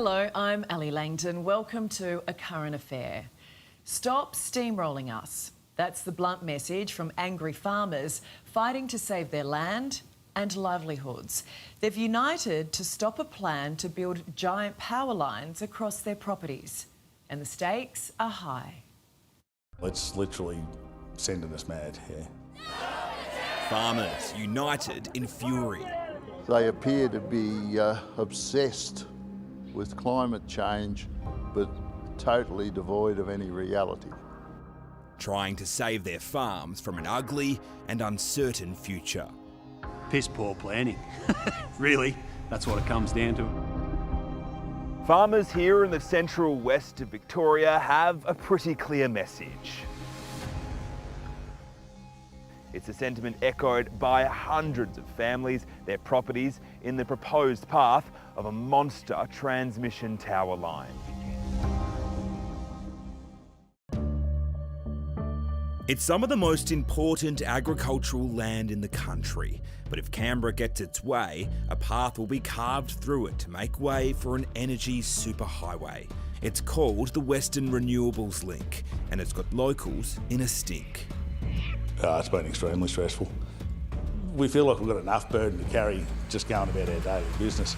Hello, I'm Ali Langdon. Welcome to A Current Affair. Stop steamrolling us. That's the blunt message from angry farmers fighting to save their land and livelihoods. They've united to stop a plan to build giant power lines across their properties. And the stakes are high. It's literally sending us mad, yeah. Farmers united in fury. They appear to be obsessed with climate change, but totally devoid of any reality. Trying to save their farms from an ugly and uncertain future. Piss poor planning. Really, that's what it comes down to. Farmers here in the central west of Victoria have a pretty clear message. It's a sentiment echoed by hundreds of families, their properties in the proposed path of a monster transmission tower line. It's some of the most important agricultural land in the country, but if Canberra gets its way, a path will be carved through it to make way for an energy superhighway. It's called the Western Renewables Link, and it's got locals in a stink. It's been extremely stressful. We feel like we've got enough burden to carry just going about our daily business.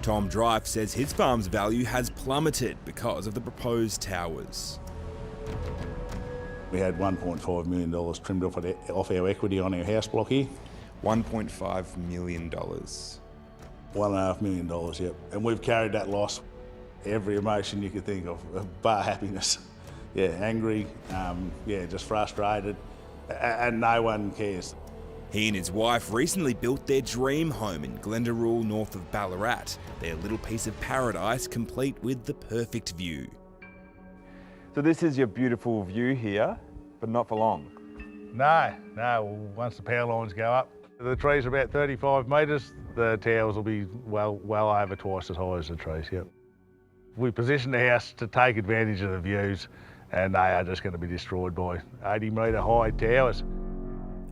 Tom Drive says his farm's value has plummeted because of the proposed towers. We had $1.5 million trimmed off our equity on our house block here. $1.5 million. $1.5 million, yep. And we've carried that loss, every emotion you could think of, bar happiness. Yeah, angry, just frustrated, and no one cares. He and his wife recently built their dream home in Glendaruel, north of Ballarat, their little piece of paradise complete with the perfect view. So this is your beautiful view here, but not for long. No, once the power lines go up, the trees are about 35 metres, the towers will be well over twice as high as the trees, yep. We positioned the house to take advantage of the views, and they are just going to be destroyed by 80-metre high towers.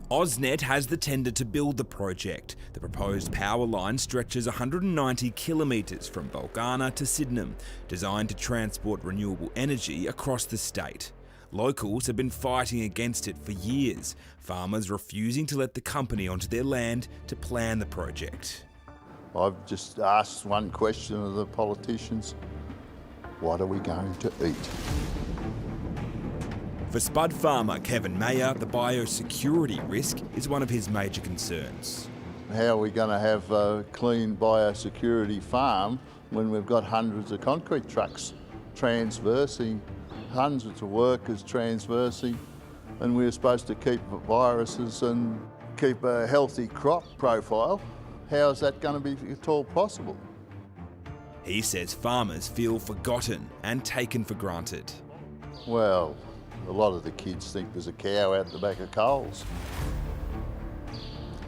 AusNet has the tender to build the project. The proposed power line stretches 190 kilometres from Bulgana to Sydenham, designed to transport renewable energy across the state. Locals have been fighting against it for years, farmers refusing to let the company onto their land to plan the project. I've just asked one question of the politicians: what are we going to eat? For spud farmer Kevin Mayer, the biosecurity risk is one of his major concerns. How are we going to have a clean biosecurity farm when we've got hundreds of concrete trucks transversing, hundreds of workers transversing, and we're supposed to keep viruses and keep a healthy crop profile? How is that going to be at all possible? He says farmers feel forgotten and taken for granted. Well, a lot of the kids think there's a cow out the back of Coles.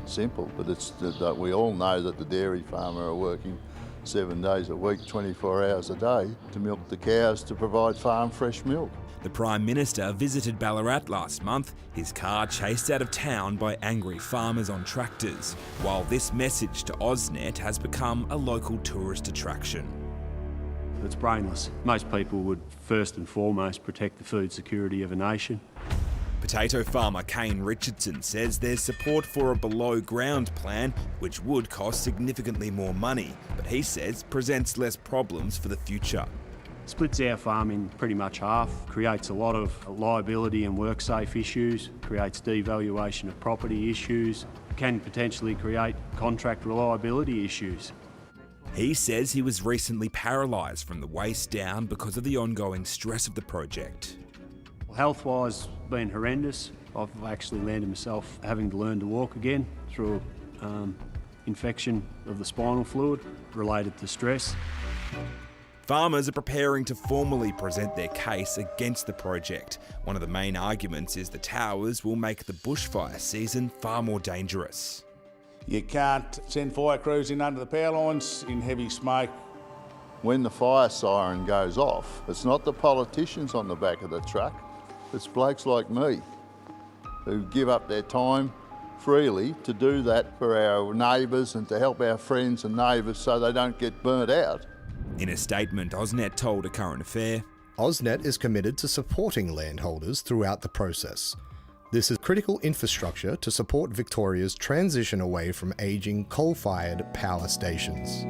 Simple, but it's that we all know that the dairy farmer are working 7 days a week, 24 hours a day to milk the cows to provide farm fresh milk. The Prime Minister visited Ballarat last month, his car chased out of town by angry farmers on tractors, while this message to AusNet has become a local tourist attraction. It's brainless. Most people would first and foremost protect the food security of a nation. Potato farmer Kane Richardson says there's support for a below-ground plan, which would cost significantly more money, but he says presents less problems for the future. Splits our farm in pretty much half, creates a lot of liability and work-safe issues, creates devaluation of property issues, can potentially create contract reliability issues. He says he was recently paralysed from the waist down because of the ongoing stress of the project. Health-wise, been horrendous. I've actually landed myself having to learn to walk again through infection of the spinal fluid related to stress. Farmers are preparing to formally present their case against the project. One of the main arguments is the towers will make the bushfire season far more dangerous. You can't send fire crews in under the power lines in heavy smoke. When the fire siren goes off, it's not the politicians on the back of the truck, it's blokes like me who give up their time, freely to do that for our neighbours and to help our friends and neighbours so they don't get burnt out. In a statement, AusNet told A Current Affair, AusNet is committed to supporting landholders throughout the process. This is critical infrastructure to support Victoria's transition away from ageing coal-fired power stations.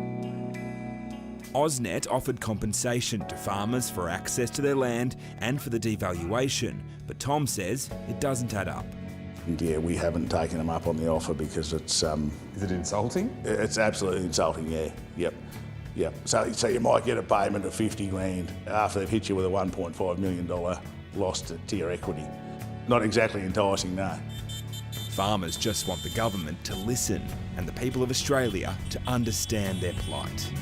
AusNet offered compensation to farmers for access to their land and for the devaluation, but Tom says it doesn't add up. And yeah, we haven't taken them up on the offer because it's... Is it insulting? It's absolutely insulting, yeah. Yep. So you might get a payment of 50 grand after they've hit you with a $1.5 million loss to your equity. Not exactly enticing, no. Farmers just want the government to listen and the people of Australia to understand their plight.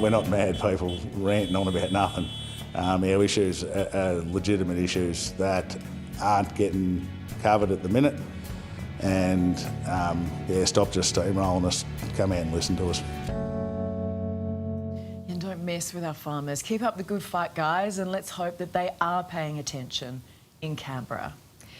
We're not mad people ranting on about nothing. Our issues are legitimate issues that aren't getting covered at the minute. And stop just steamrolling us. Come out and listen to us. And don't mess with our farmers. Keep up the good fight, guys, and let's hope that they are paying attention in Canberra.